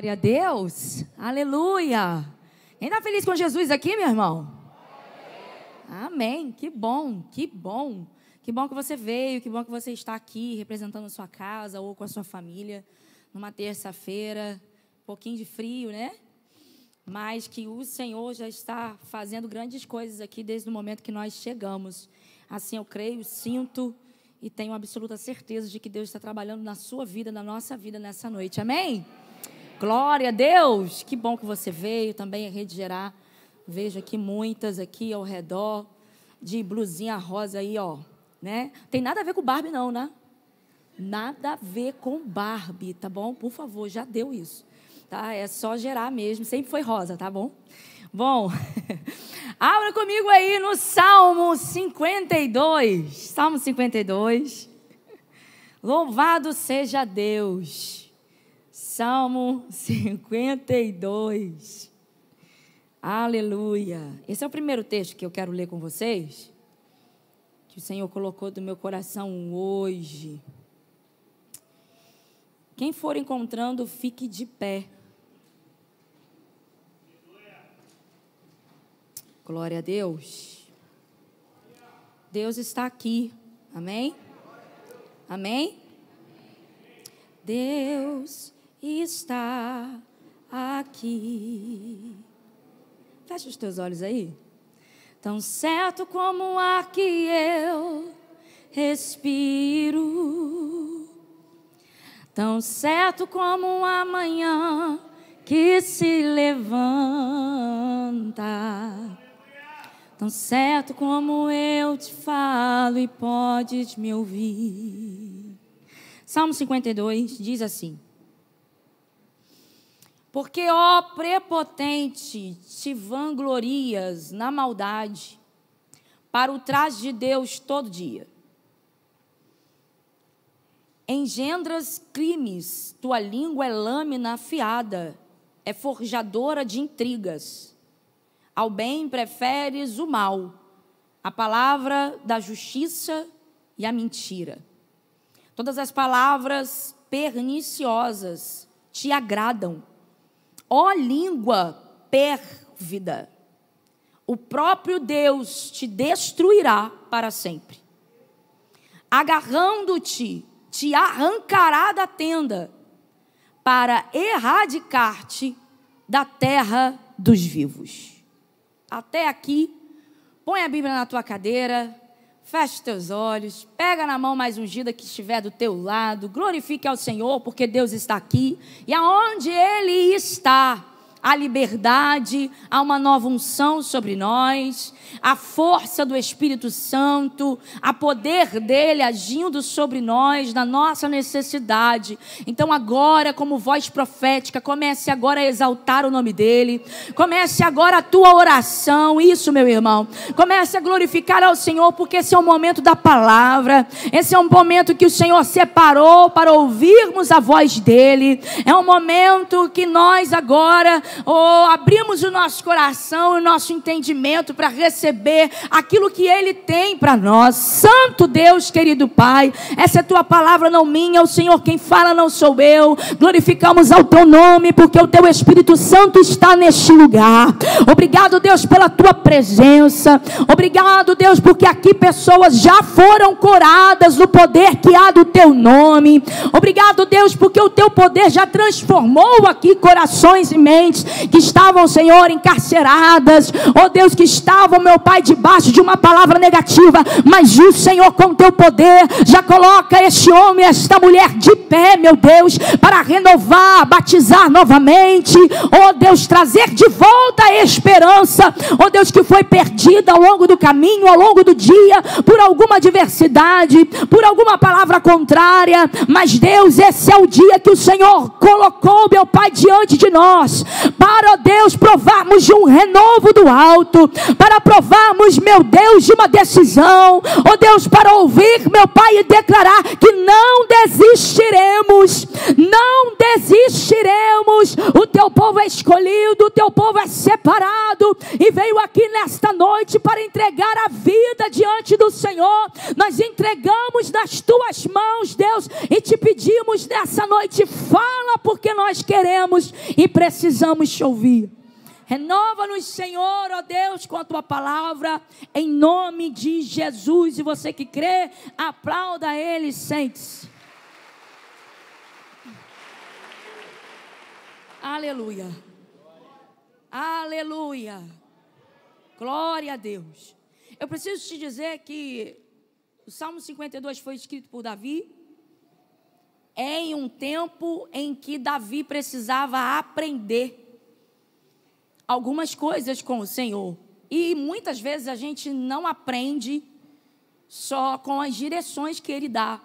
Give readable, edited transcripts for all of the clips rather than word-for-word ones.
Glória a Deus, aleluia. Quem está feliz com Jesus aqui, meu irmão? Amém, que bom, que bom. Que bom que você veio, que bom que você está aqui representando a sua casa ou com a sua família numa terça-feira, um pouquinho de frio, né? Mas que o Senhor já está fazendo grandes coisas aqui desde o momento que nós chegamos. Assim eu creio, sinto e tenho absoluta certeza de que Deus está trabalhando na sua vida, na nossa vida nessa noite, amém? Glória a Deus, que bom que você veio também a Rede Gerar. Vejo aqui muitas aqui ao redor de blusinha rosa aí, ó, né? Tem nada a ver com Barbie não, né? Nada a ver com Barbie, tá bom? Por favor, já deu isso, tá? É só Gerar mesmo, sempre foi rosa, tá bom? Bom, abra comigo aí no Salmo 52. Salmo 52. Louvado seja Deus. Salmo 52. Aleluia. Esse é o primeiro texto que eu quero ler com vocês, que o Senhor colocou do meu coração hoje. Quem for encontrando, fique de pé. Glória a Deus. Deus está aqui. Amém? Amém? Deus está aqui. Fecha os teus olhos aí. Tão certo como o ar que eu respiro, tão certo como o amanhã que se levanta, tão certo como eu te falo e podes me ouvir. Salmo 52 diz assim: porque, ó prepotente, te vanglorias na maldade, para o traje de Deus todo dia. Engendras crimes, tua língua é lâmina afiada, é forjadora de intrigas. Ao bem preferes o mal, a palavra da justiça e a mentira. Todas as palavras perniciosas te agradam. Ó língua pérfida, o próprio Deus te destruirá para sempre. Agarrando-te, te arrancará da tenda, para erradicar-te da terra dos vivos. Até aqui, põe a Bíblia na tua cadeira, fecha teus olhos, pega na mão mais ungida que estiver do teu lado, glorifique ao Senhor, porque Deus está aqui, e aonde Ele está, há liberdade, há uma nova unção sobre nós, a força do Espírito Santo, a poder dele agindo sobre nós, na nossa necessidade. Então agora, como voz profética, comece agora a exaltar o nome dele, comece agora a tua oração, isso, meu irmão, comece a glorificar ao Senhor, porque esse é o momento da palavra, esse é um momento que o Senhor separou para ouvirmos a voz dele, é um momento que nós agora abrimos o nosso coração, o nosso entendimento para receber aquilo que Ele tem para nós. Santo Deus, querido Pai, essa é a tua palavra, não minha, é o Senhor quem fala, não sou eu. Glorificamos ao teu nome, porque o teu Espírito Santo está neste lugar. Obrigado, Deus, pela tua presença. Obrigado, Deus, porque aqui pessoas já foram curadas do poder que há do teu nome. Obrigado, Deus, porque o teu poder já transformou aqui corações e mentes que estavam, Senhor, encarceradas, ó Deus, que estavam, meu Pai, debaixo de uma palavra negativa, mas o Senhor, com teu poder, já coloca este homem, esta mulher de pé, meu Deus, para renovar, batizar novamente, ó Deus, trazer de volta a esperança, ó Deus, que foi perdida ao longo do caminho, ao longo do dia, por alguma adversidade, por alguma palavra contrária, mas Deus, esse é o dia que o Senhor colocou, meu Pai, diante de nós, para, ó Deus, provarmos de um renovo do alto, para provarmos, meu Deus, de uma decisão, ó Deus, para ouvir, meu Pai, e declarar que não desistiremos, não desistiremos. O teu povo é escolhido, o teu povo é separado, e veio aqui nesta noite para entregar a vida diante do Senhor. Nós entregamos nas tuas mãos, Deus, e te pedimos nessa noite, fala, porque nós queremos e precisamos te ouvir. Renova-nos, Senhor, ó Deus, com a tua palavra, em nome de Jesus. E você que crê, aplauda Ele, sente-se. Aleluia. Aleluia. Glória a Deus. Eu preciso te dizer que o Salmo 52 foi escrito por Davi em um tempo em que Davi precisava aprender algumas coisas com o Senhor. E muitas vezes a gente não aprende só com as direções que Ele dá,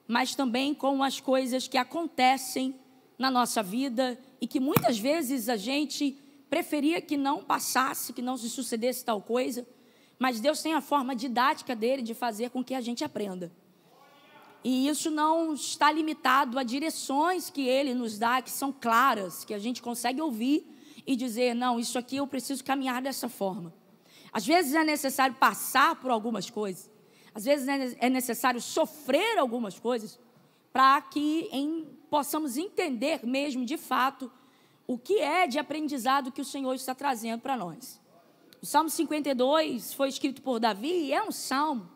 mas também com as coisas que acontecem na nossa vida e que muitas vezes a gente preferia que não passasse, que não se sucedesse tal coisa, mas Deus tem a forma didática dele de fazer com que a gente aprenda. E isso não está limitado a direções que Ele nos dá, que são claras, que a gente consegue ouvir e dizer, não, isso aqui eu preciso caminhar dessa forma. Às vezes é necessário passar por algumas coisas, às vezes é necessário sofrer algumas coisas, para que possamos entender mesmo, de fato, o que é de aprendizado que o Senhor está trazendo para nós. O Salmo 52 foi escrito por Davi e é um salmo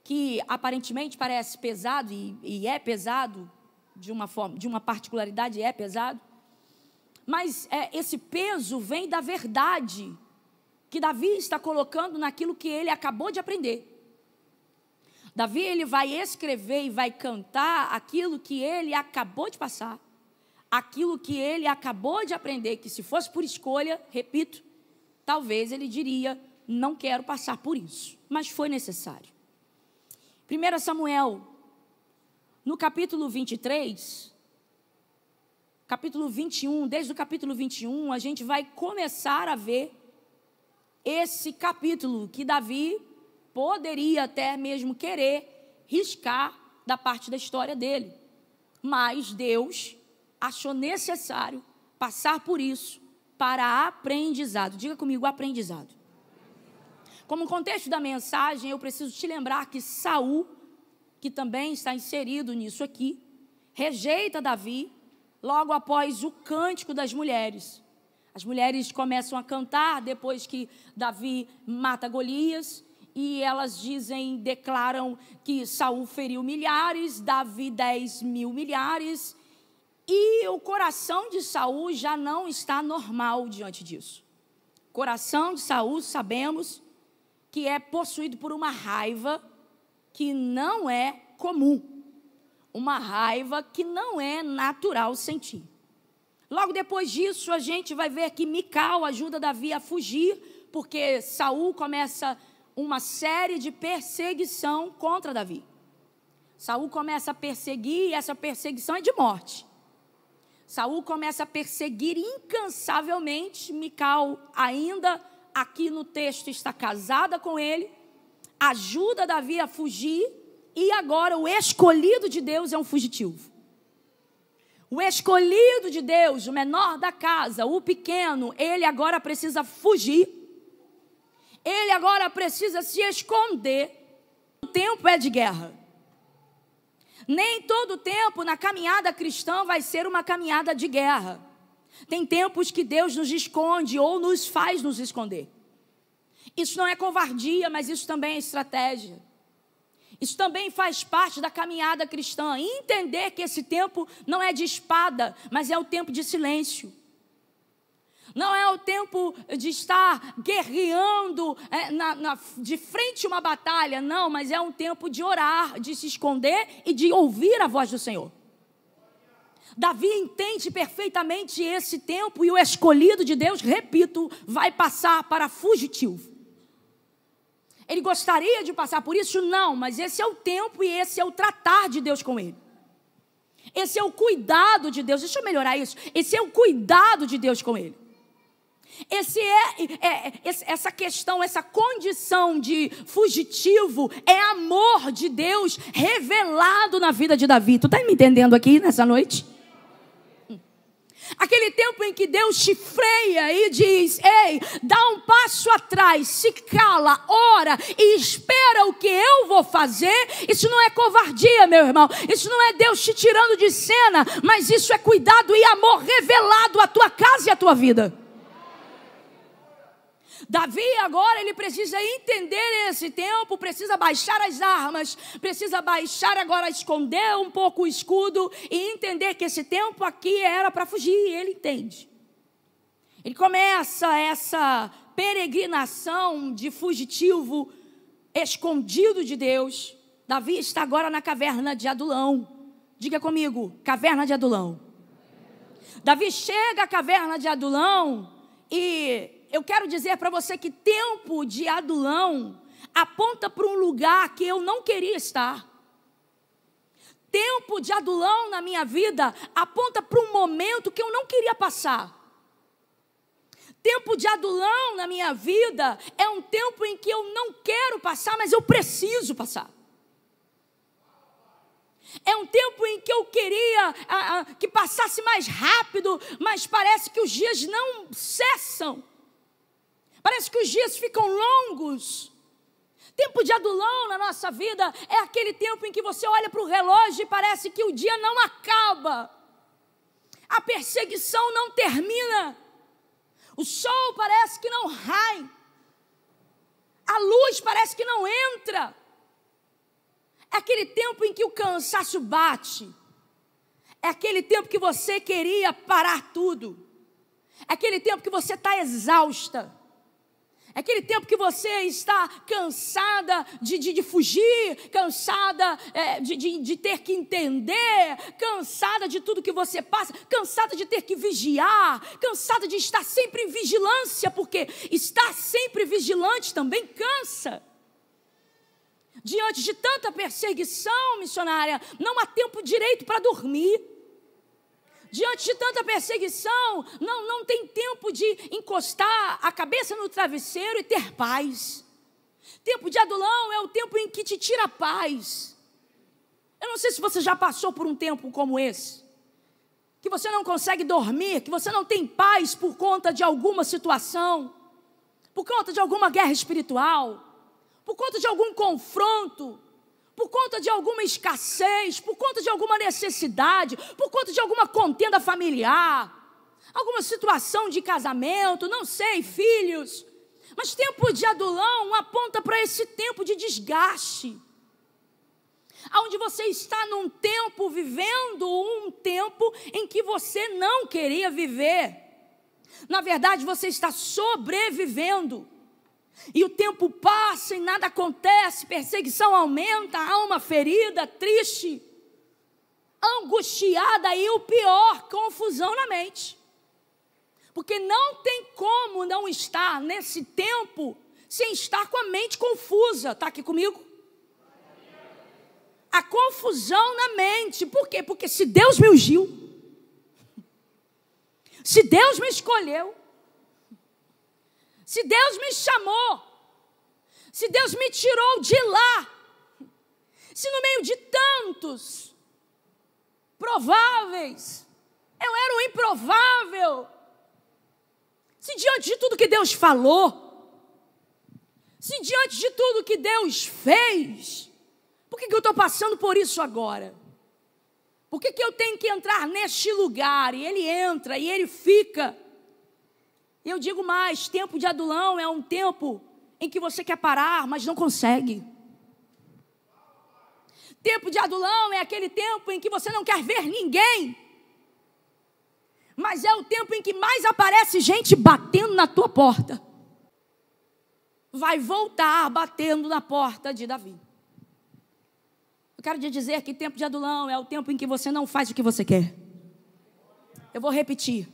que aparentemente parece pesado, e é pesado, de uma particularidade, é pesado, mas esse peso vem da verdade que Davi está colocando naquilo que ele acabou de aprender. Davi, ele vai escrever e vai cantar aquilo que ele acabou de passar, aquilo que ele acabou de aprender, que se fosse por escolha, repito, talvez ele diria, não quero passar por isso, mas foi necessário. 1 Samuel, no capítulo 23, capítulo 21, desde o capítulo 21, a gente vai começar a ver esse capítulo que Davi poderia até mesmo querer riscar da parte da história dele. Mas Deus achou necessário passar por isso para aprendizado. Diga comigo, aprendizado. Como contexto da mensagem, eu preciso te lembrar que Saul, que também está inserido nisso aqui, rejeita Davi logo após o cântico das mulheres. As mulheres começam a cantar depois que Davi mata Golias, e elas declaram que Saul feriu milhares, Davi 10.000 milhares, e o coração de Saul já não está normal diante disso. O coração de Saul, sabemos que é possuído por uma raiva que não é comum, uma raiva que não é natural sentir. Logo depois disso, a gente vai ver que Mical ajuda Davi a fugir, porque Saul começa uma série de perseguição contra Davi. Saul começa a perseguir, e essa perseguição é de morte. Saul começa a perseguir incansavelmente. Mical, ainda aqui no texto, está casada com ele, ajuda Davi a fugir, e agora o escolhido de Deus é um fugitivo. O escolhido de Deus, o menor da casa, o pequeno, ele agora precisa fugir. Ele agora precisa se esconder. O tempo é de guerra. Nem todo tempo na caminhada cristã vai ser uma caminhada de guerra. Tem tempos que Deus nos esconde ou nos faz nos esconder. Isso não é covardia, mas isso também é estratégia. Isso também faz parte da caminhada cristã. Entender que esse tempo não é de espada, mas é o tempo de silêncio. Não é o tempo de estar guerreando de frente a uma batalha, não, mas é um tempo de orar, de se esconder e de ouvir a voz do Senhor. Davi entende perfeitamente esse tempo, e o escolhido de Deus, repito, vai passar para fugitivo. Ele gostaria de passar por isso? Não, mas esse é o tempo e esse é o tratar de Deus com ele. Esse é o cuidado de Deus. Deixa eu melhorar isso. Esse é o cuidado de Deus com ele. Essa questão, essa condição de fugitivo é amor de Deus revelado na vida de Davi. Tu está me entendendo aqui nessa noite? Aquele tempo em que Deus te freia e diz: ei, dá um passo atrás, se cala, ora e espera o que eu vou fazer. Isso não é covardia, meu irmão. Isso não é Deus te tirando de cena, mas isso é cuidado e amor revelado à tua casa e à tua vida. Davi agora, ele precisa entender esse tempo, precisa baixar as armas, precisa baixar agora, esconder um pouco o escudo e entender que esse tempo aqui era para fugir, ele entende. Ele começa essa peregrinação de fugitivo escondido de Deus. Davi está agora na caverna de Adulão. Diga comigo, caverna de Adulão. Davi chega à caverna de Adulão e eu quero dizer para você que tempo de Adulão aponta para um lugar que eu não queria estar. Tempo de Adulão na minha vida aponta para um momento que eu não queria passar. Tempo de Adulão na minha vida é um tempo em que eu não quero passar, mas eu preciso passar. É um tempo em que eu queria que passasse mais rápido, mas parece que os dias não cessam. Parece que os dias ficam longos. Tempo de Adulão na nossa vida é aquele tempo em que você olha para o relógio e parece que o dia não acaba. A perseguição não termina. O sol parece que não rai. A luz parece que não entra. É aquele tempo em que o cansaço bate. É aquele tempo que você queria parar tudo. É aquele tempo que você está exausta. É aquele tempo que você está cansada de fugir, cansada de ter que entender, cansada de tudo que você passa, cansada de ter que vigiar, cansada de estar sempre em vigilância, porque estar sempre vigilante também cansa. Diante de tanta perseguição, missionária, não há tempo direito para dormir. Diante de tanta perseguição, não tem tempo de encostar a cabeça no travesseiro e ter paz. Tempo de Adulão é o tempo em que te tira a paz. Eu não sei se você já passou por um tempo como esse, que você não consegue dormir, que você não tem paz por conta de alguma situação, por conta de alguma guerra espiritual, por conta de algum confronto, por conta de alguma escassez, por conta de alguma necessidade, por conta de alguma contenda familiar, alguma situação de casamento, não sei, filhos. Mas tempo de Adulão aponta para esse tempo de desgaste, onde você está num tempo, vivendo um tempo em que você não queria viver. Na verdade, você está sobrevivendo. E o tempo passa e nada acontece, perseguição aumenta, alma ferida, triste, angustiada e o pior, confusão na mente. Porque não tem como não estar nesse tempo sem estar com a mente confusa. Está aqui comigo? A confusão na mente. Por quê? Porque se Deus me ungiu, se Deus me escolheu, se Deus me chamou, se Deus me tirou de lá, se no meio de tantos prováveis, eu era o improvável, se diante de tudo que Deus falou, se diante de tudo que Deus fez, por que eu estou passando por isso agora? Por que eu tenho que entrar neste lugar? E ele entra, e ele fica. Eu digo mais, tempo de Adulão é um tempo em que você quer parar, mas não consegue. Tempo de Adulão é aquele tempo em que você não quer ver ninguém, mas é o tempo em que mais aparece gente batendo na tua porta. Vai voltar batendo na porta de Davi. Eu quero te dizer que tempo de Adulão é o tempo em que você não faz o que você quer. Eu vou repetir.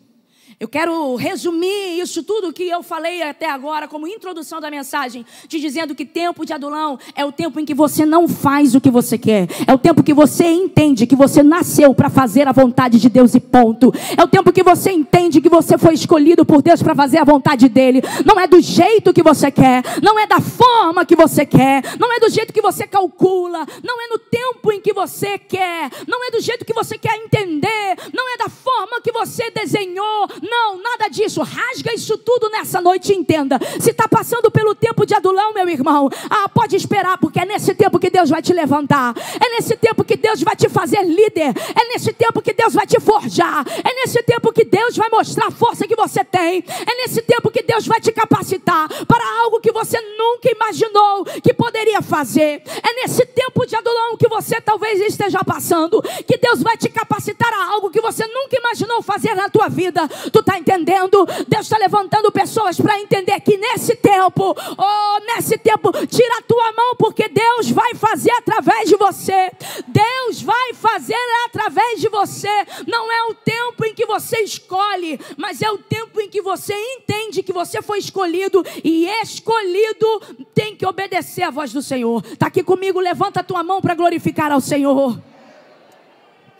Eu quero resumir isso tudo que eu falei até agora como introdução da mensagem, te dizendo que tempo de adulão é o tempo em que você não faz o que você quer. É o tempo que você entende que você nasceu para fazer a vontade de Deus e ponto. É o tempo que você entende que você foi escolhido por Deus para fazer a vontade dEle. Não é do jeito que você quer, não é da forma que você quer, não é do jeito que você calcula, não é no tempo em que você quer, não é do jeito que você quer entender, não é da forma que você desenhou. Não, nada disso. Rasga isso tudo nessa noite e entenda. Se está passando pelo tempo de adulão, meu irmão, pode esperar, porque é nesse tempo que Deus vai te levantar. É nesse tempo que Deus vai te fazer líder. É nesse tempo que Deus vai te forjar. É nesse tempo que Deus vai mostrar a força que você tem. É nesse tempo que Deus vai te capacitar para algo que você nunca imaginou que poderia fazer. É nesse tempo de adulão que você talvez esteja passando, que Deus vai te capacitar a algo que você nunca imaginou fazer na tua vida. Tu está entendendo? Deus está levantando pessoas para entender que nesse tempo, tira a tua mão, porque Deus vai fazer através de você. Deus vai fazer através de você. Não é o tempo em que você escolhe, mas é o tempo em que você entende que você foi escolhido, e escolhido tem que obedecer à voz do Senhor. Está aqui comigo? Levanta a tua mão para glorificar ao Senhor.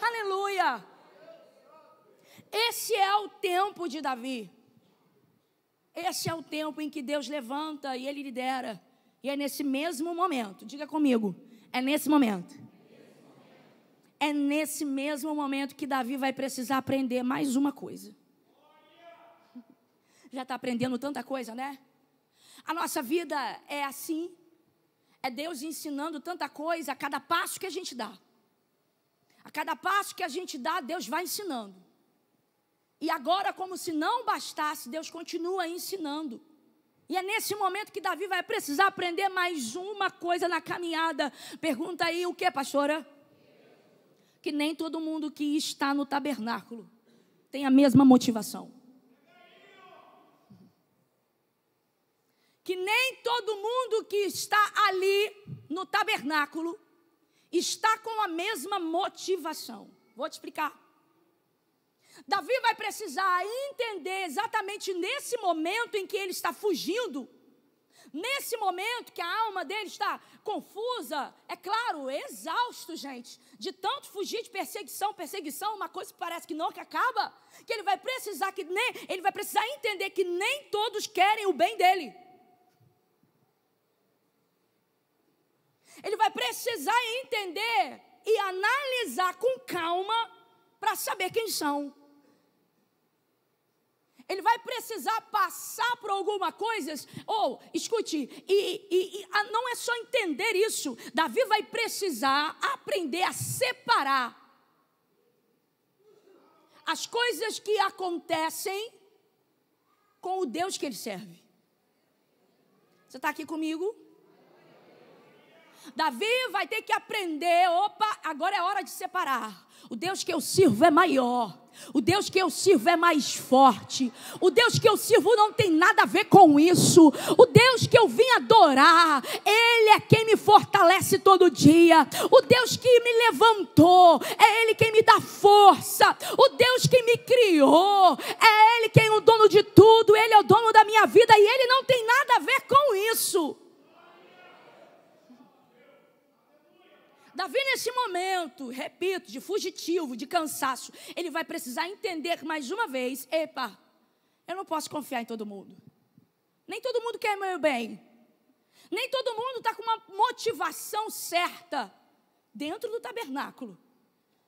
Aleluia. Esse é o tempo de Davi. Esse é o tempo em que Deus levanta e Ele lidera. E é nesse mesmo momento, diga comigo, é nesse momento. É nesse mesmo momento que Davi vai precisar aprender mais uma coisa. Já está aprendendo tanta coisa, né? A nossa vida é assim. É Deus ensinando tanta coisa a cada passo que a gente dá. A cada passo que a gente dá, Deus vai ensinando. E agora, como se não bastasse, Deus continua ensinando. E é nesse momento que Davi vai precisar aprender mais uma coisa na caminhada. Pergunta aí o que, pastora? Que nem todo mundo que está no tabernáculo tem a mesma motivação. Que nem todo mundo que está ali no tabernáculo está com a mesma motivação. Vou te explicar. Davi vai precisar entender exatamente nesse momento em que ele está fugindo, nesse momento que a alma dele está confusa, é claro, exausto, gente, de tanto fugir de perseguição, uma coisa que parece que nunca acaba, que ele vai precisar entender que nem todos querem o bem dele. Ele vai precisar entender e analisar com calma para saber quem são. Ele vai precisar passar por algumas coisas. Escute, não é só entender isso. Davi vai precisar aprender a separar as coisas que acontecem com o Deus que ele serve. Você está aqui comigo? Davi vai ter que aprender, agora é hora de separar. O Deus que eu sirvo é maior. O Deus que eu sirvo é mais forte. O Deus que eu sirvo não tem nada a ver com isso. O Deus que eu vim adorar, Ele é quem me fortalece todo dia. O Deus que me levantou, é Ele quem me dá força. O Deus que me criou, é Ele quem é o dono de tudo. Ele é o dono da minha vida e Ele não tem nada a ver com isso. Davi, nesse momento, repito, de fugitivo, de cansaço, ele vai precisar entender mais uma vez: eu não posso confiar em todo mundo. Nem todo mundo quer meu bem. Nem todo mundo está com uma motivação certa dentro do tabernáculo.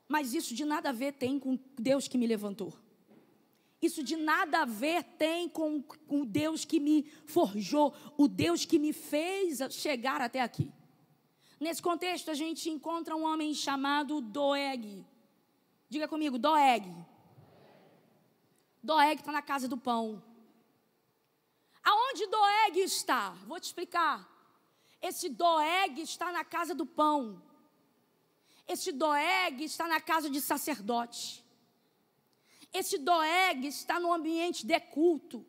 Mas isso de nada a ver tem com Deus que me levantou. Isso de nada a ver tem com o Deus que me forjou, o Deus que me fez chegar até aqui. Nesse contexto, a gente encontra um homem chamado Doeg. Diga comigo, Doeg. Doeg está na casa do pão. Aonde Doeg está? Vou te explicar. Esse Doeg está na casa do pão. Esse Doeg está na casa de sacerdote. Esse Doeg está no ambiente de culto.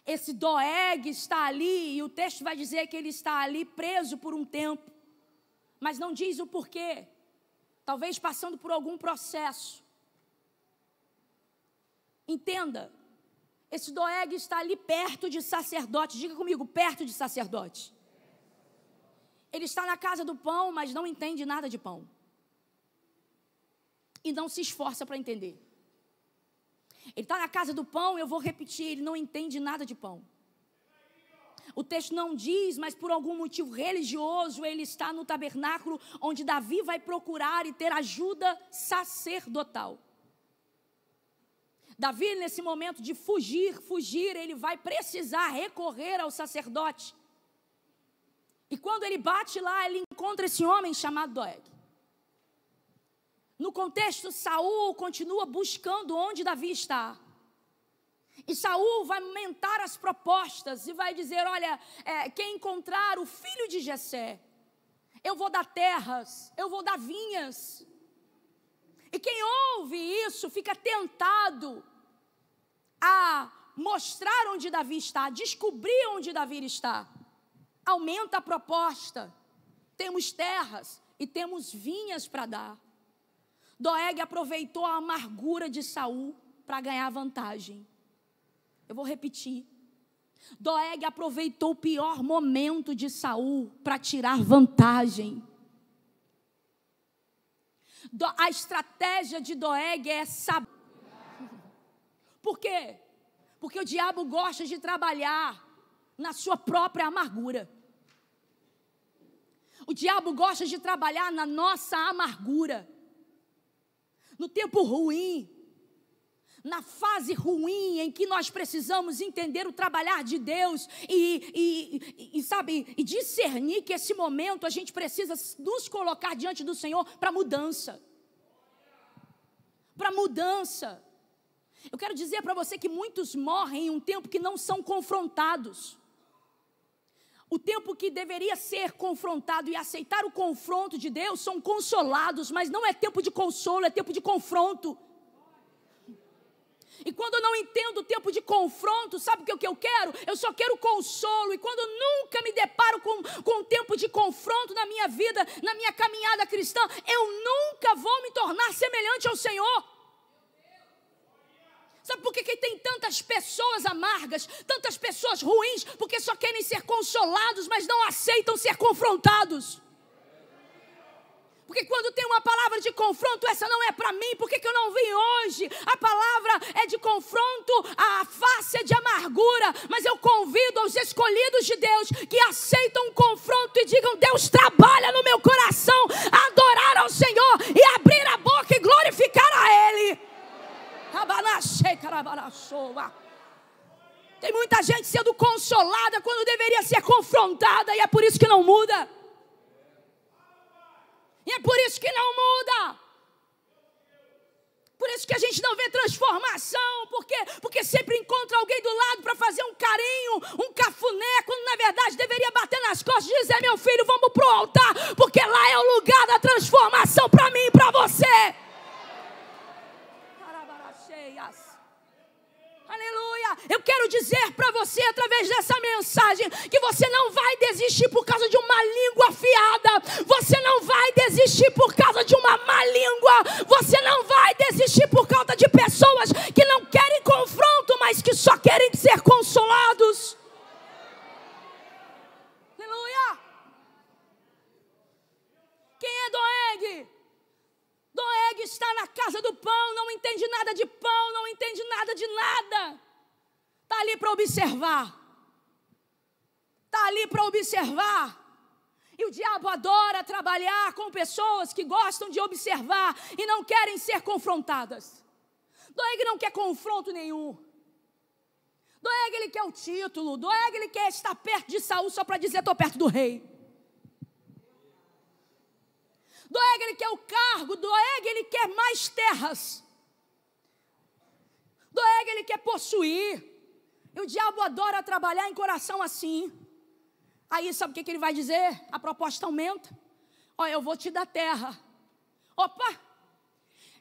Esse Doeg está ali, e o texto vai dizer que ele está ali preso por um tempo, mas não diz o porquê. Talvez passando por algum processo. Entenda, esse Doeg está ali perto de sacerdote. Diga comigo, perto de sacerdote. Ele está na casa do pão, mas não entende nada de pão. E não se esforça para entender. Ele está na casa do pão, eu vou repetir, ele não entende nada de pão. O texto não diz, mas por algum motivo religioso, ele está no tabernáculo, onde Davi vai procurar e ter ajuda sacerdotal. Davi, nesse momento de fugir, ele vai precisar recorrer ao sacerdote. E quando ele bate lá, ele encontra esse homem chamado Doeg. No contexto, Saul continua buscando onde Davi está. E Saul vai aumentar as propostas e vai dizer, olha, quem encontrar o filho de Jessé, eu vou dar terras, eu vou dar vinhas. E quem ouve isso fica tentado a mostrar onde Davi está, a descobrir onde Davi está. Aumenta a proposta. Temos terras e temos vinhas para dar. Doeg aproveitou a amargura de Saul para ganhar vantagem. Eu vou repetir. Doeg aproveitou o pior momento de Saul para tirar vantagem. A estratégia de Doeg é saber. Por quê? Porque o diabo gosta de trabalhar na sua própria amargura. O diabo gosta de trabalhar na nossa amargura. No tempo ruim, na fase ruim em que nós precisamos entender o trabalhar de Deus e discernir que esse momento a gente precisa nos colocar diante do Senhor para mudança. Para mudança. Eu quero dizer para você que muitos morrem em um tempo que não são confrontados. O tempo que deveria ser confrontado e aceitar o confronto de Deus são consolados, mas não é tempo de consolo, é tempo de confronto. E quando eu não entendo o tempo de confronto, sabe o que eu quero? Eu só quero consolo. E quando eu nunca me deparo com um tempo de confronto na minha vida, na minha caminhada cristã, eu nunca vou me tornar semelhante ao Senhor. Sabe por que tem tantas pessoas amargas, tantas pessoas ruins? Porque só querem ser consolados, mas não aceitam ser confrontados. Porque quando tem uma palavra de confronto, essa não é para mim. Por que eu não vim hoje? A palavra é de confronto, a face é de amargura. Mas eu convido aos escolhidos de Deus que aceitam o confronto e digam, Deus trabalha no meu coração, a adorar ao Senhor e abrir a boca e glorificar a Ele. Tem muita gente sendo consolada quando deveria ser confrontada, e é por isso que não muda. E é por isso que não muda. Por isso que a gente não vê transformação. Por quê? Porque sempre encontra alguém do lado para fazer um carinho, um cafuné, quando na verdade deveria bater nas costas e dizer, meu filho, vamos pro altar, porque lá é o lugar da transformação para mim e para você. Aleluia, eu quero dizer para você através dessa mensagem que você não vai desistir por causa de uma língua afiada, você não vai desistir por causa de uma má língua, você não vai desistir por causa de pessoas que não querem confronto, mas que só querem ser consolados. Aleluia. Quem é Doeg? Doeg está na casa do pão, não entende nada de pão, não entende nada de nada. Está ali para observar. Está ali para observar. E o diabo adora trabalhar com pessoas que gostam de observar e não querem ser confrontadas. Doeg não quer confronto nenhum. Doeg ele quer o título. Doeg ele quer estar perto de Saul só para dizer, estou perto do rei. Doeg ele quer o cargo, Doeg ele quer mais terras. Doeg ele quer possuir. E o diabo adora trabalhar em coração assim. Aí sabe o que ele vai dizer? A proposta aumenta. Olha, eu vou te dar terra. Opa!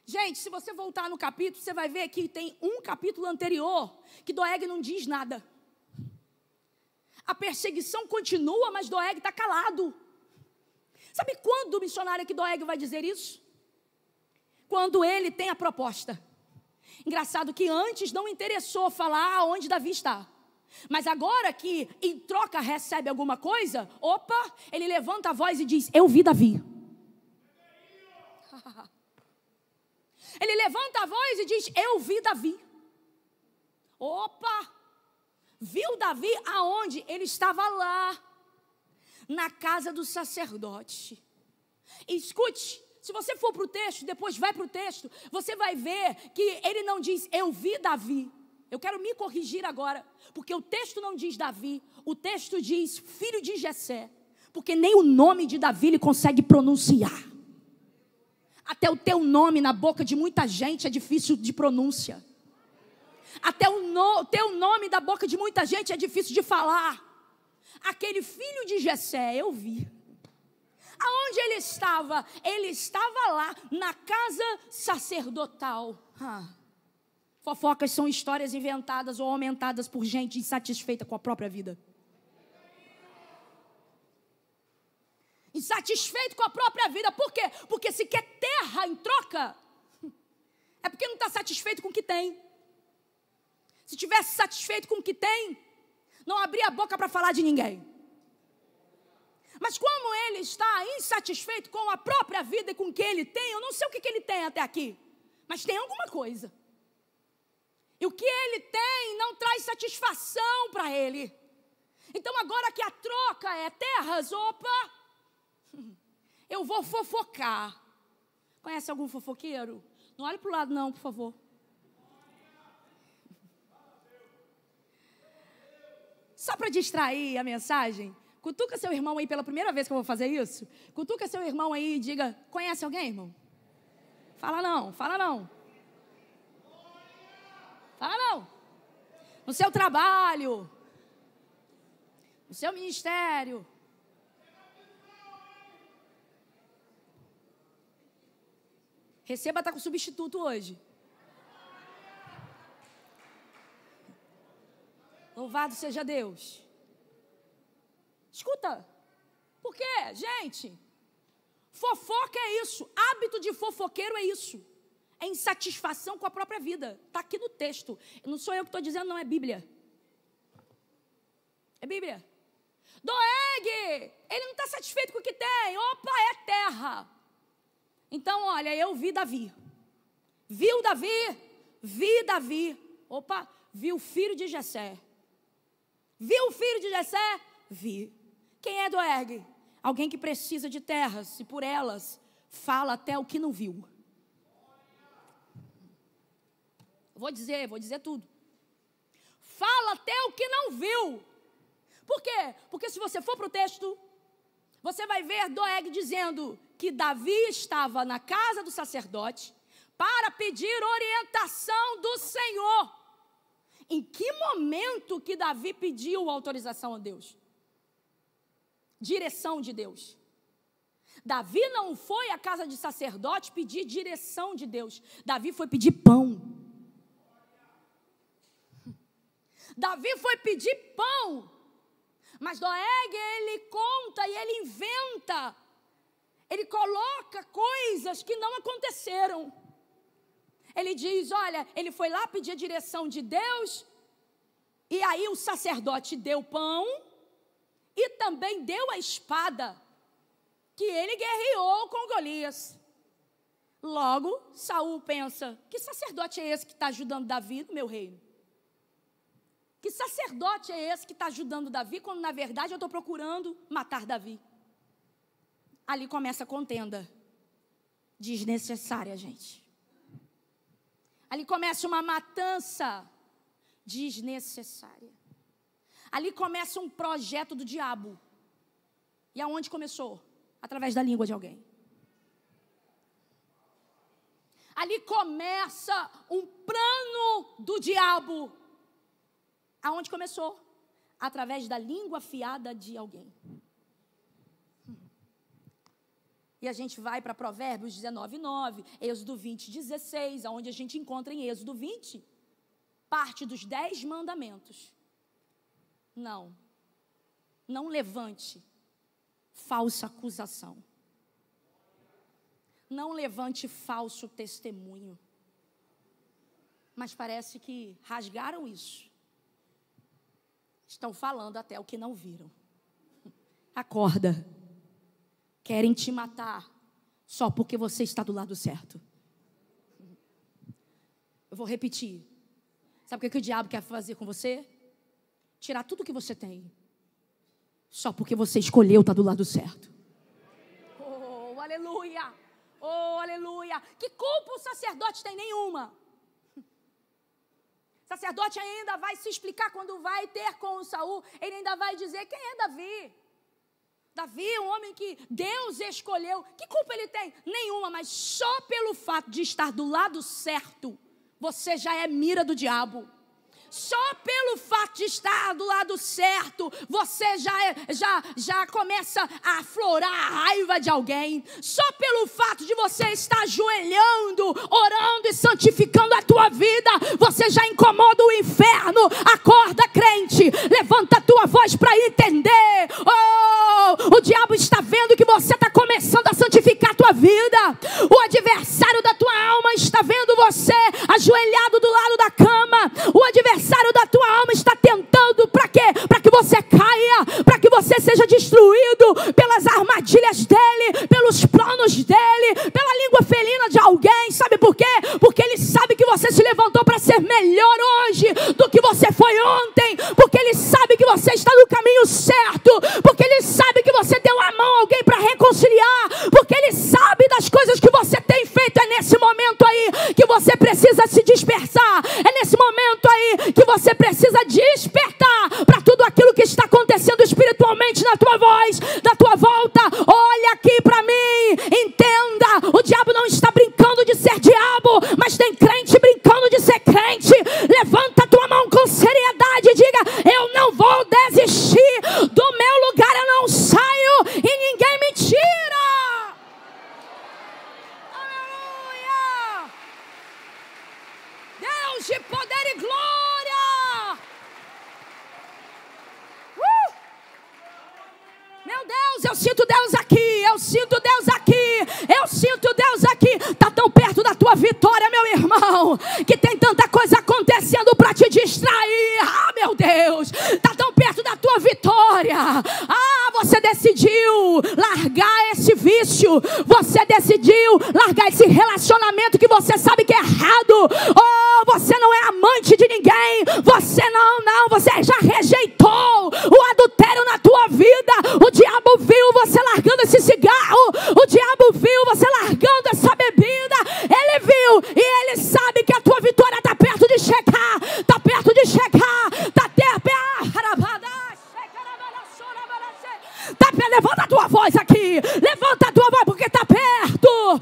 Gente, se você voltar no capítulo, você vai ver que tem um capítulo anterior que Doeg não diz nada. A perseguição continua, mas Doeg está calado. Sabe quando o missionário aqui Doeg vai dizer isso? Quando ele tem a proposta. Engraçado que antes não interessou falar onde Davi está. Mas agora que em troca recebe alguma coisa, opa, ele levanta a voz e diz: eu vi Davi. Ele levanta a voz e diz: eu vi Davi. Opa, viu Davi aonde? Ele estava lá, na casa do sacerdote. Escute, se você for para o texto, depois vai para o texto, você vai ver que ele não diz: eu vi Davi. Eu quero me corrigir agora, porque o texto não diz Davi, o texto diz filho de Jessé, porque nem o nome de Davi ele consegue pronunciar. Até o teu nome na boca de muita gente é difícil de pronúncia. Até o teu nome da boca de muita gente é difícil de falar. Aquele filho de Jessé, eu vi. Aonde ele estava? Ele estava lá na casa sacerdotal. Fofocas são histórias inventadas ou aumentadas por gente insatisfeita com a própria vida. Insatisfeito com a própria vida. Por quê? Porque se quer terra em troca, é porque não está satisfeito com o que tem. Se tivesse satisfeito com o que tem, não abria a boca para falar de ninguém. Mas como ele está insatisfeito com a própria vida e com o que ele tem, eu não sei o que ele tem até aqui, mas tem alguma coisa. E o que ele tem não traz satisfação para ele. Então agora que a troca é terras, opa, eu vou fofocar. Conhece algum fofoqueiro? Não olhe para o lado não, por favor. Só para distrair a mensagem, cutuca seu irmão aí pela primeira vez que eu vou fazer isso. Cutuca seu irmão aí e diga: conhece alguém, irmão? Fala não, fala não. Fala não. No seu trabalho, no seu ministério. Receba está com substituto hoje. Louvado seja Deus. Escuta, por quê, gente? Fofoca é isso, hábito de fofoqueiro é isso. É insatisfação com a própria vida. Está aqui no texto. Não sou eu que estou dizendo, não, é Bíblia. É Bíblia. Doeg, ele não está satisfeito com o que tem. Opa, é terra. Então, olha, eu vi Davi. Viu Davi? Vi Davi. Opa, vi o filho de Jessé. Viu o filho de Jessé? Vi. Quem é Doeg? Alguém que precisa de terras e por elas fala até o que não viu. Vou dizer tudo. Fala até o que não viu. Por quê? Porque se você for para o texto, você vai ver Doeg dizendo que Davi estava na casa do sacerdote para pedir orientação do Senhor. Em que momento que Davi pediu autorização a Deus? Direção de Deus. Davi não foi à casa de sacerdote pedir direção de Deus. Davi foi pedir pão. Davi foi pedir pão. Mas Doeg, ele conta e ele inventa. Ele coloca coisas que não aconteceram. Ele diz, olha, ele foi lá pedir a direção de Deus. E aí o sacerdote deu pão. E também deu a espada. Que ele guerreou com Golias. Logo, Saul pensa, que sacerdote é esse que está ajudando Davi no meu reino? Que sacerdote é esse que está ajudando Davi, quando na verdade eu estou procurando matar Davi? Ali começa a contenda desnecessária, gente. Ali começa uma matança desnecessária. Ali começa um projeto do diabo. E aonde começou? Através da língua de alguém. Ali começa um plano do diabo. Aonde começou? Através da língua afiada de alguém. E a gente vai para Provérbios 19:9, Êxodo 20:16, onde a gente encontra em Êxodo 20, parte dos 10 mandamentos. Não levante falsa acusação. Não levante falso testemunho. Mas parece que rasgaram isso. Estão falando até o que não viram. Acorda. Querem te matar só porque você está do lado certo. Eu vou repetir. Sabe o que o diabo quer fazer com você? Tirar tudo que você tem. Só porque você escolheu estar do lado certo. Oh, aleluia! Oh, aleluia! Que culpa o sacerdote tem? Nenhuma. O sacerdote ainda vai se explicar quando vai ter com Saul. Ele ainda vai dizer quem é Davi. Davi é um homem que Deus escolheu. Que culpa ele tem? Nenhuma, mas só pelo fato de estar do lado certo, você já é mira do diabo. Só pelo fato de estar do lado certo, você já começa a aflorar a raiva de alguém. Só pelo fato de você estar ajoelhando, orando e santificando a tua vida, você já incomoda o inferno. Acorda, crente, levanta a tua voz para entender. Oh, o diabo está vendo que você está começando a santificar a tua vida. O adversário da tua alma está vendo você ajoelhado do lado da cama. O adversário da tua alma está tentando para quê? Para que você caia, para que você seja destruído pelas armadilhas dele, pelos planos dele, pela língua felina de alguém. Sabe por quê? Porque ele sabe que você se levantou para ser melhor hoje do que você foi ontem, porque ele sabe que você está no caminho certo, porque ele sabe que você deu a mão a alguém para reconciliar, porque ele sabe das coisas que você tem feito. É nesse momento aí que você precisa se dispersar, é nesse momento aí que você precisa despertar para tudo aquilo que está acontecendo espiritualmente na tua voz, na tua volta. Olha aqui para mim, entenda, o diabo não está brincando de ser diabo, mas tem crente brincando de ser crente. Levanta a tua mão com seriedade e diga: eu não vou desistir, do meu lugar eu não saio e ninguém me tira. Aleluia! Deus de poder e glória! Meu Deus, eu sinto Deus aqui, eu sinto Deus aqui, eu sinto Deus aqui. Está tão perto da tua vitória, meu irmão, que tem tanta coisa acontecendo para te distrair. Ah, meu Deus, está tão perto da tua vitória. Ah, você decidiu largar esse vício, você decidiu largar esse relacionamento que você sabe que é errado. Oh, você não é amante de ninguém, você você já rejeitou o adultério na tua vida. O diabo viu você largando esse cigarro, o diabo viu você largando essa bebida, ele viu e ele sabe que a tua vitória está perto de chegar, está perto de chegar, está levanta a tua voz aqui, levanta a tua voz, porque está perto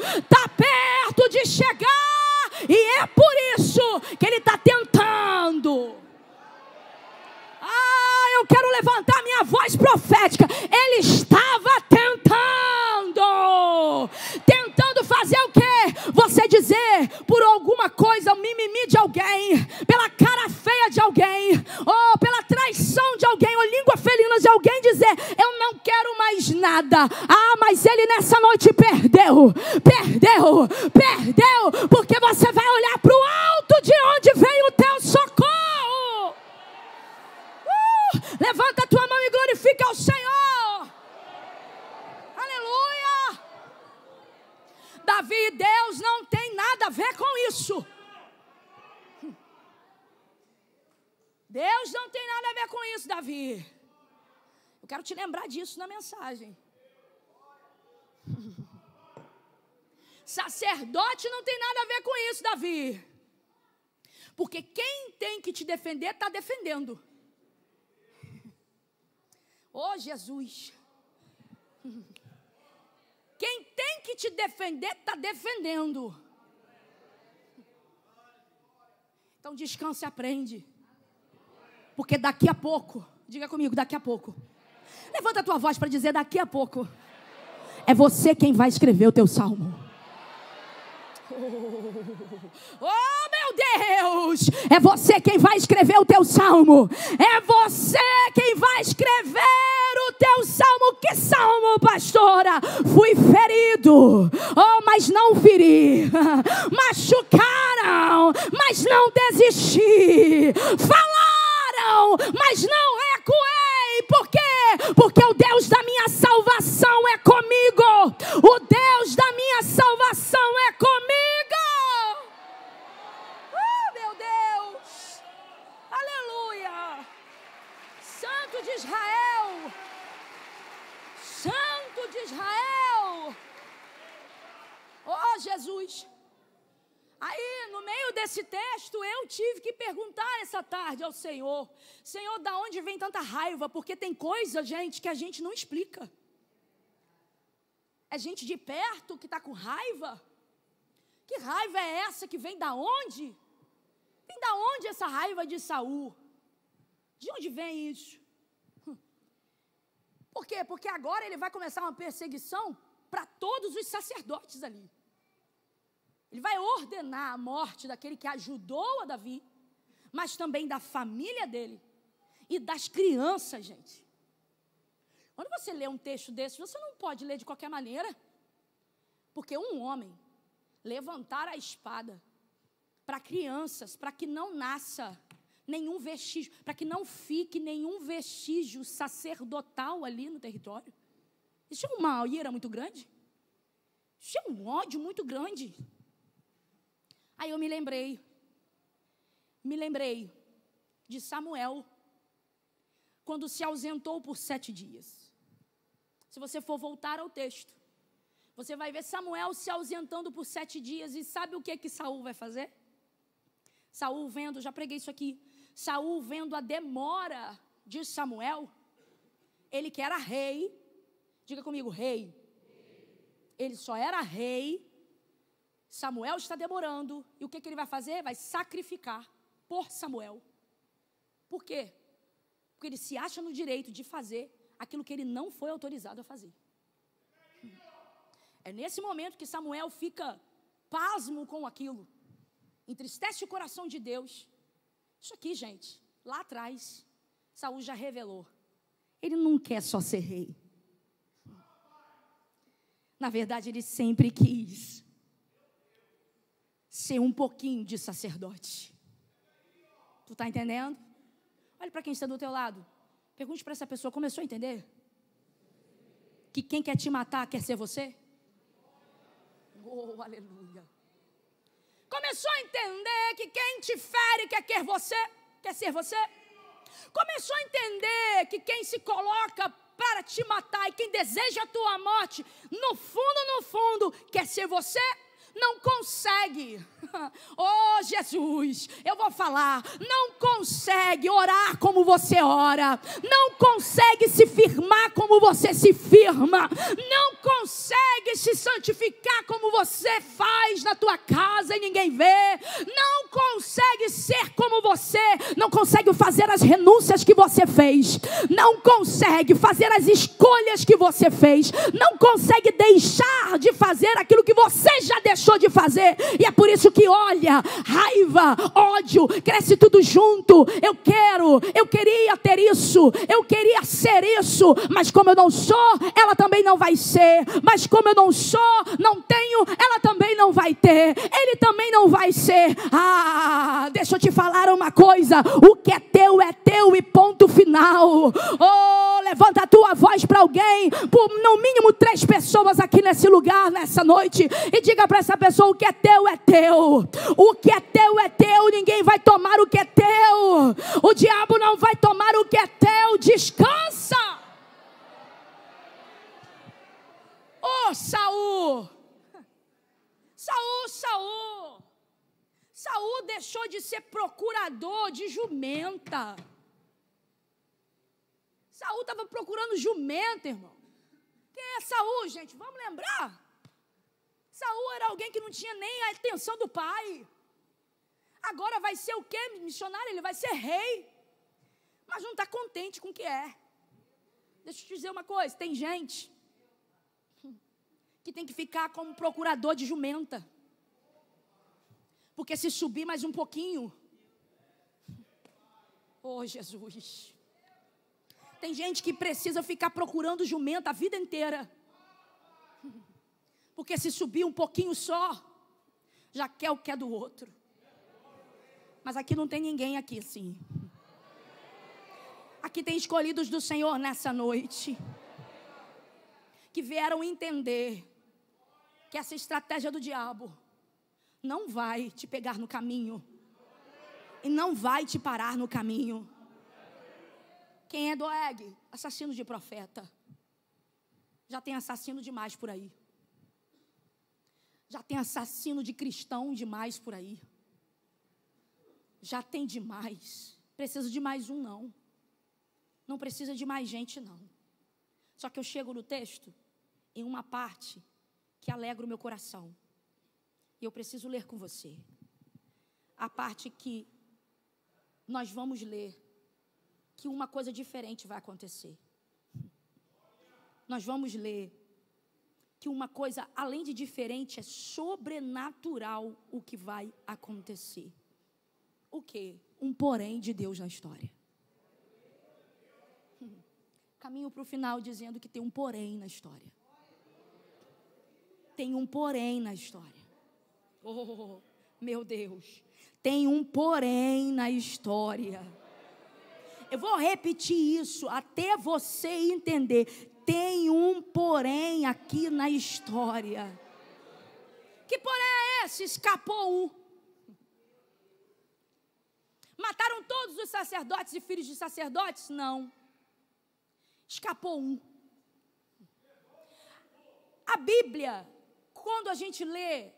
de chegar, e é por isso que ele está tentando. Ah, eu quero levantar minha voz profética. Ele estava tentando fazer o quê? Você dizer por alguma coisa, o mimimi de alguém, pela cara feia de alguém, ou pela traição de alguém, ou língua felina de alguém, dizer: eu não quero mais nada. Ah, mas ele nessa noite perdeu, porque você vai olhar para o alto de onde veio o teu socorro. Levanta a tua mão e glorifica ao Senhor. Aleluia. Davi e Deus não tem nada a ver com isso. Deus não tem nada a ver com isso, Davi. Eu quero te lembrar disso na mensagem. Sacerdote não tem nada a ver com isso, Davi. Porque quem tem que te defender está defendendo. Oh, Jesus. Quem tem que te defender está defendendo. Então descansa e aprende. Porque daqui a pouco, diga comigo, daqui a pouco. Levanta a tua voz para dizer: daqui a pouco é você quem vai escrever o teu salmo. Oh, meu Deus, é você quem vai escrever o teu salmo. É você quem vai escrever o teu salmo. Que salmo, pastora? Fui ferido, oh, mas não feri. Machucaram, mas não desisti. Falaram, mas não recuei. Por quê? Porque o Deus da minha salvação é comigo. O Deus da minha salvação é comigo. Oh, meu Deus. Aleluia. Santo de Israel. Santo de Israel. Oh, Jesus. Aí, no meio desse texto, eu tive que perguntar essa tarde ao Senhor: Senhor, da onde vem tanta raiva? Porque tem coisa, gente, que a gente não explica. É gente de perto que está com raiva? Que raiva é essa que vem da onde? Vem da onde essa raiva de Saul? De onde vem isso? Por quê? Porque agora ele vai começar uma perseguição para todos os sacerdotes ali. Ele vai ordenar a morte daquele que ajudou a Davi, mas também da família dele e das crianças, gente. Quando você lê um texto desse, você não pode ler de qualquer maneira, porque um homem levantar a espada para crianças, para que não nasça nenhum vestígio, para que não fique nenhum vestígio sacerdotal ali no território. Isso é uma ira muito grande. Isso é um ódio muito grande. Aí eu me lembrei de Samuel, quando se ausentou por 7 dias. Se você for voltar ao texto, você vai ver Samuel se ausentando por 7 dias, e sabe o que Saul vai fazer? Saul vendo, já preguei isso aqui, Saul vendo a demora de Samuel, ele que era rei, diga comigo, rei, ele só era rei, Samuel está demorando, e o que ele vai fazer? Vai sacrificar por Samuel. Por quê? Porque ele se acha no direito de fazer aquilo que ele não foi autorizado a fazer. É nesse momento que Samuel fica pasmo com aquilo, entristece o coração de Deus. Isso aqui, gente, lá atrás, Saul já revelou, ele não quer só ser rei. Na verdade, ele sempre quis ser um pouquinho de sacerdote. Tu está entendendo? Olha para quem está do teu lado. Pergunte para essa pessoa, começou a entender? Que quem quer te matar quer ser você? Oh, aleluia. Começou a entender que quem te fere quer ser você? Começou a entender que quem se coloca para te matar e quem deseja a tua morte, no fundo, quer ser você? Não consegue. Oh, Jesus, eu vou falar, não consegue orar como você ora, não consegue se firmar como você se firma, não consegue se santificar como você faz na tua casa e ninguém vê, não consegue ser como você, não consegue fazer as renúncias que você fez, não consegue fazer as escolhas que você fez, não consegue deixar de fazer aquilo que você já deixou de fazer, e é por isso que olha, raiva, ódio, cresce tudo junto. Eu queria ter isso, eu queria ser isso, mas como eu não sou, ela também não vai ser, mas como eu não sou, não tenho, ela também não vai ter, ele também não vai ser. Deixa eu te falar uma coisa, o que é teu e ponto final. Oh, levanta a tua voz para alguém, por no mínimo 3 pessoas aqui nesse lugar, nessa noite, e diga para essa pessoa, o que é teu é teu. O que é teu, ninguém vai tomar o que é teu. O diabo não vai tomar o que é teu. Descansa. Oh, Saul deixou de ser procurador de jumenta. Saul estava procurando jumenta, irmão. Quem é Saul, gente? Vamos lembrar. Saul era alguém que não tinha nem a atenção do pai. Agora vai ser o quê? Missionário, ele vai ser rei. Mas não está contente com o que é. Deixa eu te dizer uma coisa, tem gente que tem que ficar como procurador de jumenta. Porque se subir mais um pouquinho, oh Jesus, Tem gente que precisa ficar procurando jumento a vida inteira. Porque se subir um pouquinho só, já quer o que é do outro. Mas aqui não tem ninguém aqui assim. Aqui tem escolhidos do Senhor nessa noite, que vieram entender que essa estratégia do diabo não vai te pegar no caminho. E não vai te parar no caminho. Quem é Doeg? Assassino de profeta. Já tem assassino demais por aí. Já tem assassino de cristão demais por aí. Já tem demais. Precisa de mais um, não. Não precisa de mais gente, não. Só que eu chego no texto em uma parte que alegra o meu coração. E eu preciso ler com você. A parte que nós vamos ler que uma coisa diferente vai acontecer. Nós vamos ler que uma coisa, além de diferente, é sobrenatural o que vai acontecer. O quê? Um porém de Deus na história. Caminho para o final dizendo que tem um porém na história. Tem um porém na história. Oh, meu Deus. Tem um porém na história. Eu vou repetir isso até você entender. Tem um porém aqui na história. Que porém é esse? Escapou um. Mataram todos os sacerdotes e filhos de sacerdotes? Não. Escapou um. A Bíblia, quando a gente lê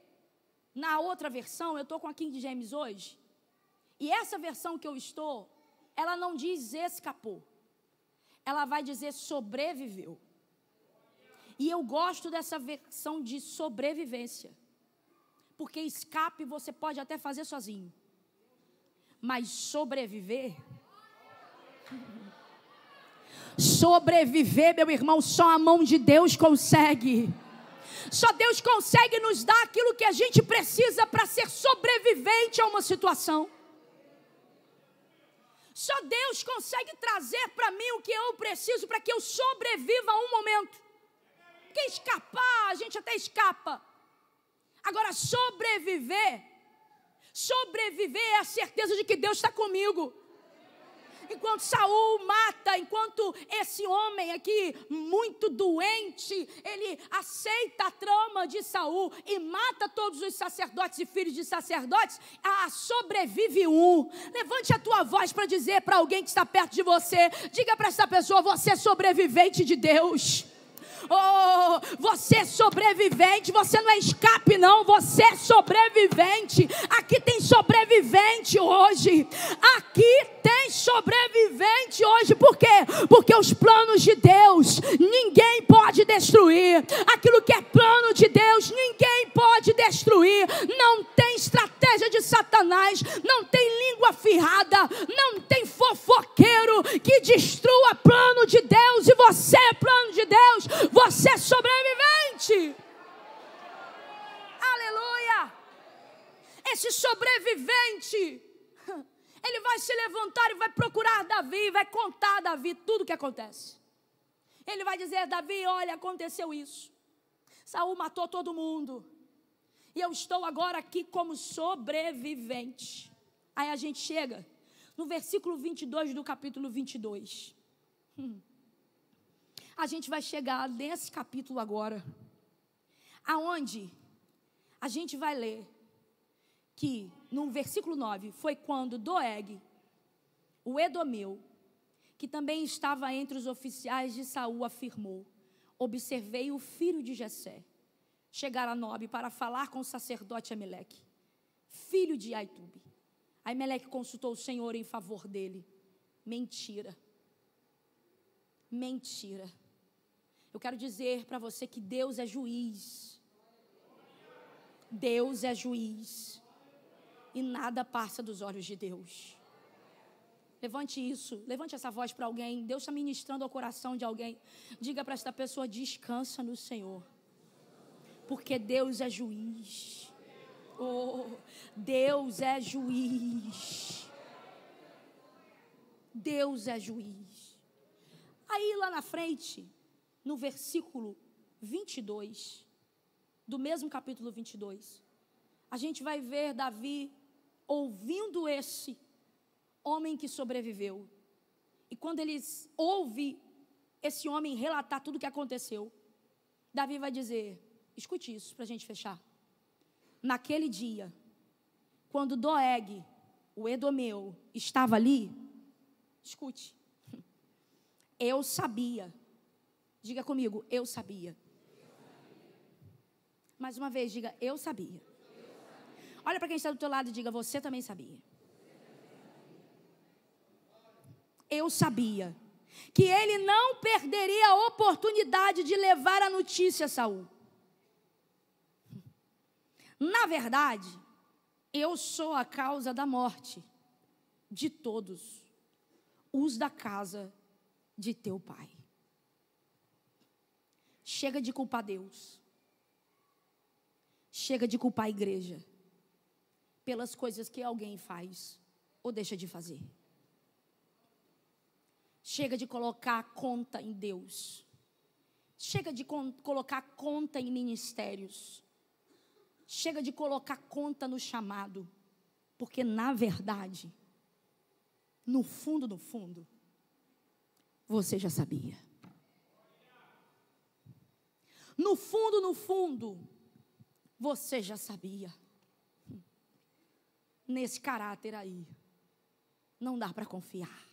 na outra versão, eu estou com a King James hoje, e essa versão que eu estou, ela não diz escapou. Ela vai dizer sobreviveu. E eu gosto dessa versão de sobrevivência. Porque escape você pode até fazer sozinho. Mas sobreviver... Sobreviver, meu irmão, só a mão de Deus consegue. Só Deus consegue nos dar aquilo que a gente precisa para ser sobrevivente a uma situação. Só Deus consegue trazer para mim o que eu preciso para que eu sobreviva a um momento. Porque escapar, a gente até escapa. Agora, sobreviver é a certeza de que Deus está comigo. Enquanto Saul mata, enquanto esse homem aqui, muito doente, ele aceita a trama de Saul e mata todos os sacerdotes e filhos de sacerdotes, sobrevive um. Levante a tua voz para dizer para alguém que está perto de você, diga para essa pessoa, você é sobrevivente de Deus. Oh, você é sobrevivente, você não é escape não, você é sobrevivente. Aqui tem sobrevivente hoje. Aqui tem sobrevivente hoje. Por quê? Porque os planos de Deus ninguém pode destruir. Aquilo que é plano de Deus ninguém pode destruir. Não tem estratégia de Satanás, não tem língua afirrada, não tem fofoqueiro que destrua plano de Deus. E você é plano de Deus. Você é sobrevivente. Aleluia. Esse sobrevivente, ele vai se levantar e vai procurar Davi, vai contar a Davi tudo o que acontece. Ele vai dizer, Davi, olha, aconteceu isso. Saul matou todo mundo. E eu estou agora aqui como sobrevivente. Aí a gente chega no versículo 22 do capítulo 22. A gente vai chegar nesse capítulo agora, aonde a gente vai ler que no versículo 9 foi quando Doeg, o edomeu, que também estava entre os oficiais de Saul, afirmou, observei o filho de Jessé chegar a Nobe para falar com o sacerdote Ameleque, filho de Aitube. Ameleque consultou o Senhor em favor dele. Mentira. Mentira. Eu quero dizer para você que Deus é juiz. Deus é juiz. E nada passa dos olhos de Deus. Levante isso, levante essa voz para alguém. Deus está ministrando ao coração de alguém. Diga para esta pessoa, descansa no Senhor. Porque Deus é juiz. Oh, Deus é juiz. Deus é juiz. Aí lá na frente, no versículo 22, do mesmo capítulo 22, a gente vai ver Davi ouvindo esse homem que sobreviveu. E quando eles ouvem esse homem relatar tudo o que aconteceu, Davi vai dizer, escute isso para a gente fechar. Naquele dia, quando Doeg, o Edomeu, estava ali, escute, eu sabia, diga comigo, eu sabia. Mais uma vez, diga, eu sabia. Olha para quem está do teu lado e diga, você também sabia. Eu sabia que ele não perderia a oportunidade de levar a notícia a Saul. Na verdade, eu sou a causa da morte de todos os da casa de teu pai. Chega de culpar Deus. Chega de culpar a igreja pelas coisas que alguém faz ou deixa de fazer. Chega de colocar conta em Deus. Chega de colocar conta em ministérios. Chega de colocar conta no chamado. Porque, na verdade, no fundo, você já sabia. No fundo, você já sabia. Nesse caráter aí, não dá para confiar.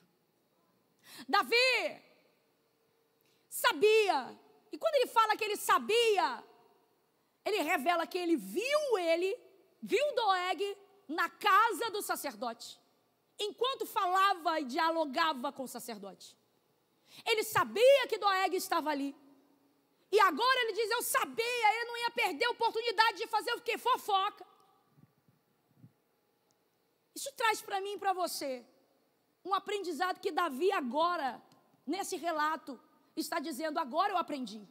Davi sabia, e quando ele fala que ele sabia, ele revela que ele viu Doeg na casa do sacerdote, enquanto falava e dialogava com o sacerdote. Ele sabia que Doeg estava ali, e agora ele diz, eu sabia, ele não ia perder a oportunidade de fazer o que? Fofoca. Isso traz para mim e para você um aprendizado que Davi agora, nesse relato, está dizendo, agora eu aprendi.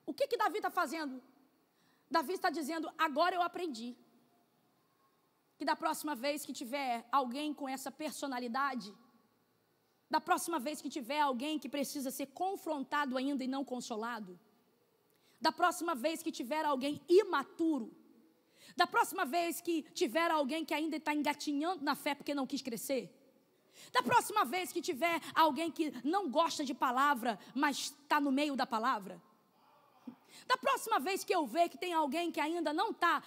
O que Davi está fazendo? Davi está dizendo, agora eu aprendi. Que da próxima vez que tiver alguém com essa personalidade, da próxima vez que tiver alguém que precisa ser confrontado ainda e não consolado, da próxima vez que tiver alguém imaturo, da próxima vez que tiver alguém que ainda está engatinhando na fé porque não quis crescer, da próxima vez que tiver alguém que não gosta de palavra, mas está no meio da palavra, da próxima vez que eu ver que tem alguém que ainda não está,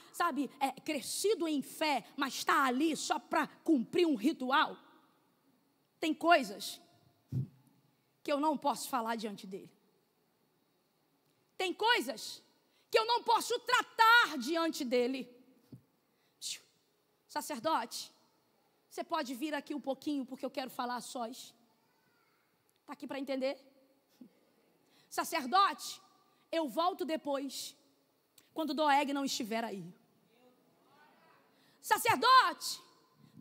crescido em fé, mas está ali só para cumprir um ritual, tem coisas que eu não posso falar diante dele. Tem coisas que eu não posso tratar diante dele. Sacerdote, você pode vir aqui um pouquinho, porque eu quero falar a sós. Está aqui para entender? Sacerdote, eu volto depois, quando Doeg não estiver aí. Sacerdote,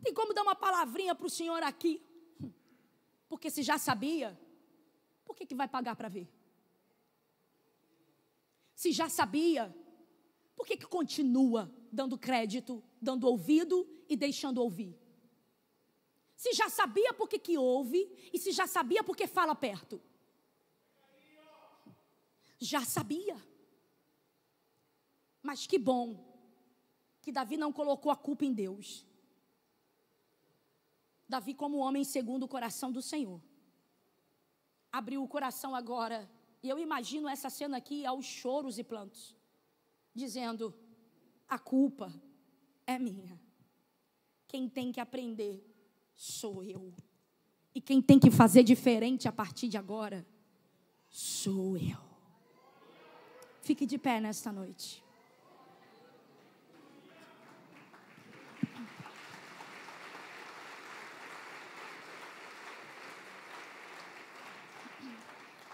tem como dar uma palavrinha para o senhor aqui? Porque se já sabia, por que vai pagar para ver? Se já sabia, por que continua dando crédito, dando ouvido e deixando ouvir? Se já sabia, por que ouve? E se já sabia, por que fala perto? Já sabia. Mas que bom que Davi não colocou a culpa em Deus. Davi, como homem segundo o coração do Senhor, abriu o coração agora. E eu imagino essa cena aqui aos choros e plantos, dizendo, a culpa é minha. Quem tem que aprender sou eu. E quem tem que fazer diferente a partir de agora, sou eu. Fique de pé nesta noite.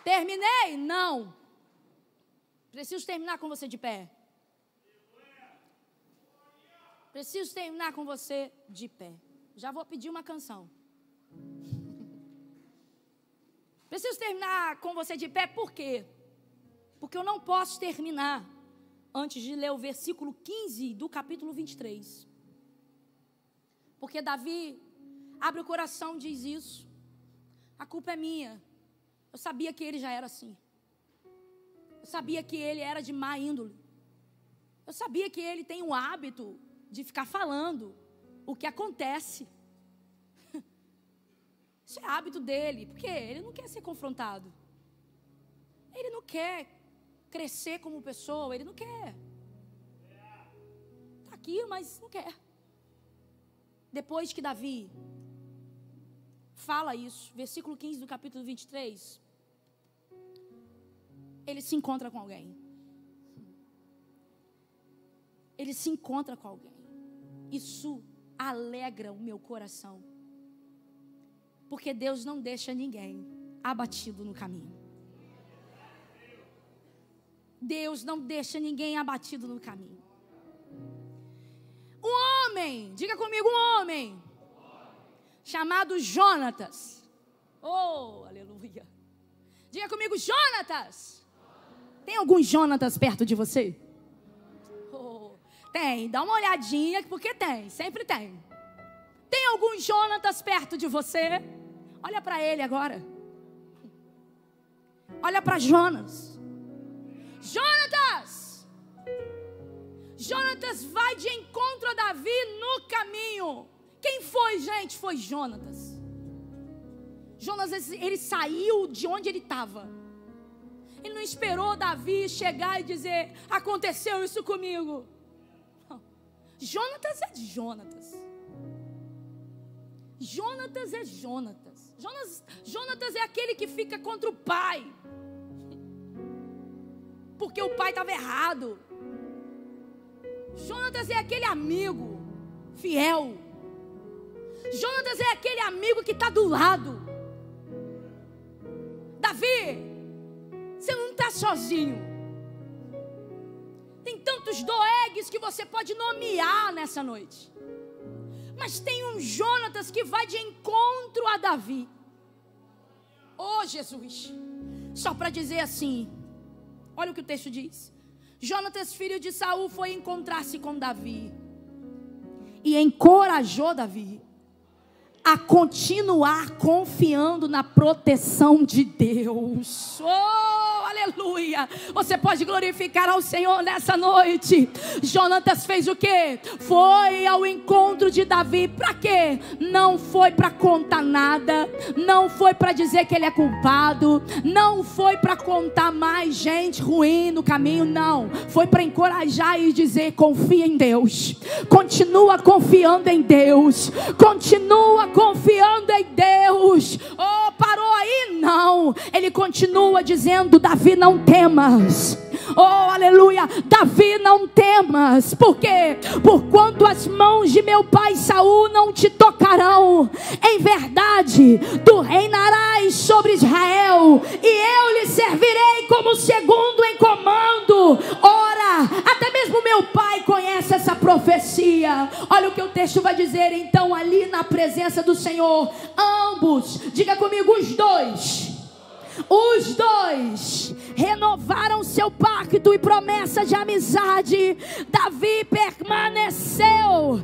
Terminei? Não. Preciso terminar com você de pé. Preciso terminar com você de pé. Já vou pedir uma canção. Preciso terminar com você de pé, por quê? Porque eu não posso terminar antes de ler o versículo 15 do capítulo 23. Porque Davi abre o coração e diz isso. A culpa é minha. Eu sabia que ele já era assim. Eu sabia que ele era de má índole. Eu sabia que ele tem o hábito de ficar falando o que acontece. Isso é hábito dele, porque ele não quer ser confrontado. Ele não quer crescer como pessoa, ele não quer. Está aqui, mas não quer. Depois que Davi fala isso, versículo 15 do capítulo 23, ele se encontra com alguém. Ele se encontra com alguém. Isso alegra o meu coração. Porque Deus não deixa ninguém abatido no caminho. Deus não deixa ninguém abatido no caminho. Um homem, diga comigo, um homem chamado Jonatas. Oh, aleluia. Diga comigo, Jonatas. Tem algum Jonatas perto de você? Oh, tem, dá uma olhadinha, porque tem, sempre tem. Tem algum Jonatas perto de você? Olha para ele agora. Olha para Jonas. Jonatas! Jonatas vai de encontro a Davi no caminho. Quem foi, gente? Foi Jonatas. Jonas, ele saiu de onde ele estava. Ele não esperou Davi chegar e dizer: aconteceu isso comigo. Não. Jonatas é de Jonatas. Jonatas é Jonatas. Jonatas é aquele que fica contra o pai, porque o pai estava errado. Jonatas é aquele amigo fiel. Jonatas é aquele amigo que está do lado. Davi, você não está sozinho. Tem tantos Doegues que você pode nomear nessa noite. Mas tem um Jonatas que vai de encontro a Davi. Oh, Jesus. Só para dizer assim, olha o que o texto diz. Jonatas, filho de Saul, foi encontrar-se com Davi e encorajou Davi a continuar confiando na proteção de Deus. Oh, aleluia. Você pode glorificar ao Senhor nessa noite. Jonatas fez o quê? Foi ao encontro de Davi. Para quê? Não foi para contar nada. Não foi para dizer que ele é culpado. Não foi para contar mais gente ruim no caminho. Não. Foi para encorajar e dizer: confia em Deus. Continua confiando em Deus. Continua confiando em Deus. Oh, parou aí? Não. Ele continua dizendo: Davi, não temas. Oh, aleluia. Davi, não temas. Por quê? Porquanto as mãos de meu pai Saul não te tocarão. Em verdade, tu reinarás sobre Israel, e eu lhe servirei como segundo em comando. Ora, até mesmo meu pai conhece essa profecia. Olha o que o texto vai dizer. Então, ali na presença do Senhor, ambos, diga comigo, os dois renovaram seu pacto e promessa de amizade. Davi permaneceu.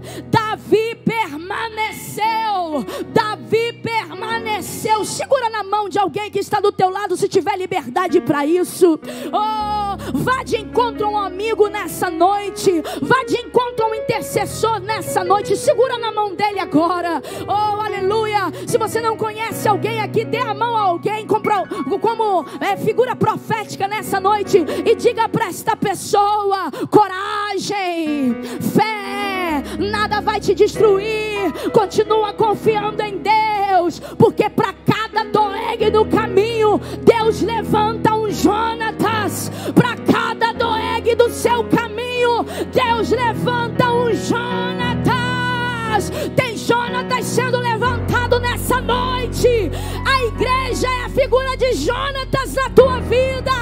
Segura na mão de alguém que está do teu lado, se tiver liberdade para isso. Oh, vá de encontro a um amigo nessa noite. Vá de encontro a um intercessor nessa noite. Segura na mão dele agora. Oh, aleluia. Se você não conhece alguém aqui, dê a mão a alguém como figura profética nessa noite e diga para esta pessoa: coragem, fé, nada vai te destruir. Continua confiando em Deus, porque para cada Doeg no caminho, Deus levanta um Jonatas. Para cada Doeg do seu caminho, Deus levanta um Jonatas. Tem Jonatas sendo levantado nessa noite. A igreja é a figura de Jonatas na tua vida.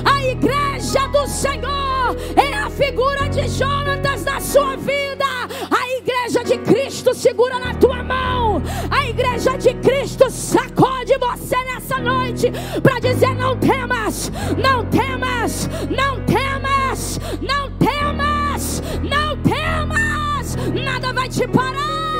A igreja do Senhor é a figura de Jonatas na sua vida. A igreja de Cristo segura na tua mão. A igreja de Cristo sacode você nessa noite para dizer: não temas, não temas, não temas, não temas, não temas. Nada vai te parar.